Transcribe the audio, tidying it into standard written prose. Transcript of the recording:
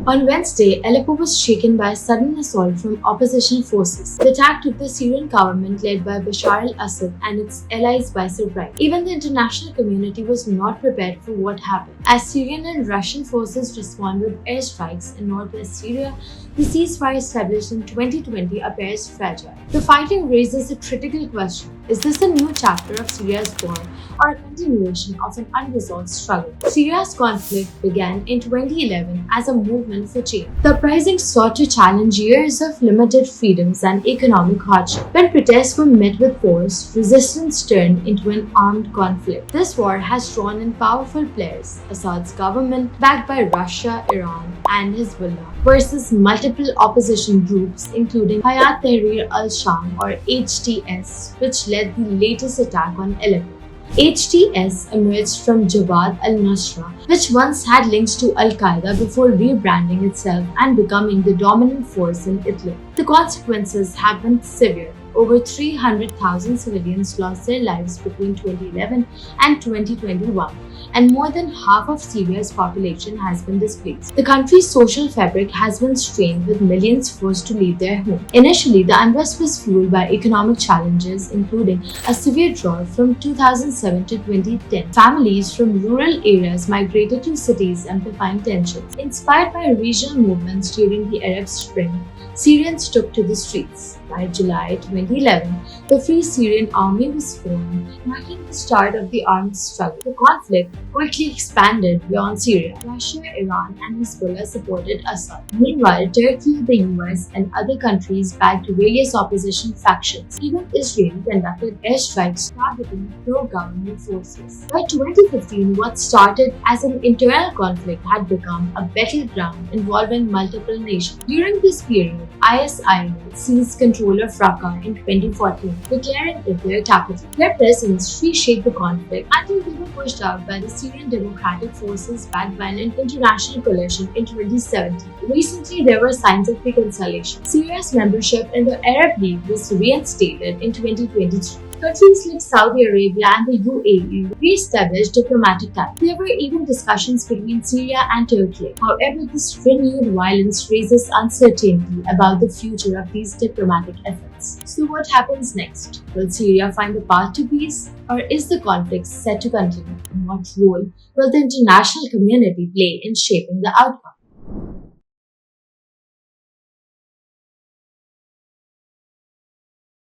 On Wednesday, Aleppo was shaken by a sudden assault from opposition forces. The attack took the Syrian government led by Bashar al-Assad and its allies by surprise. Even the international community was not prepared for what happened. As Syrian and Russian forces respond with airstrikes in northwest Syria, the ceasefire established in 2020 appears fragile. The fighting raises a critical question. Is this a new chapter of Syria's war or a continuation of an unresolved struggle? Syria's conflict began in 2011 as a movement for change. The uprising sought to challenge years of limited freedoms and economic hardship. When protests were met with force, resistance turned into an armed conflict. This war has drawn in powerful players, Assad's government, backed by Russia, Iran, and Hezbollah, versus multiple opposition groups including Hayat Tahrir al-Sham or HTS, which led the latest attack on Aleppo. HTS emerged from Jabhat al-Nusra, which once had links to Al-Qaeda before rebranding itself and becoming the dominant force in Idlib. The consequences have been severe. Over 300,000 civilians lost their lives between 2011 and 2021, and more than half of Syria's population has been displaced. The country's social fabric has been strained, with millions forced to leave their home. Initially, the unrest was fueled by economic challenges, including a severe drought from 2007 to 2010. Families from rural areas migrated to cities, amplifying tensions. Inspired by regional movements during the Arab Spring, Syrians took to the streets. By July 2011, the Free Syrian Army was formed, marking the start of the armed struggle. The conflict quickly expanded beyond Syria. Russia, Iran, and Hezbollah supported Assad. Meanwhile, Turkey, the US, and other countries backed various opposition factions. Even Israel conducted airstrikes targeting pro-government forces. By 2015, what started as an internal conflict had become a battleground involving multiple nations. During this period, ISIL seized control of Raqqa in 2014, declaring it their capital. Their presence reshaped the conflict until they were pushed out by the Syrian Democratic Forces backed by an international coalition in 2017. Recently, there were signs of reconciliation. Syria's membership in the Arab League was reinstated in 2023. Countries like Saudi Arabia and the UAE re-established diplomatic ties. There were even discussions between Syria and Turkey. However, this renewed violence raises uncertainty about the future of these diplomatic efforts. So what happens next? Will Syria find a path to peace? Or is the conflict set to continue? And what role will the international community play in shaping the outcome?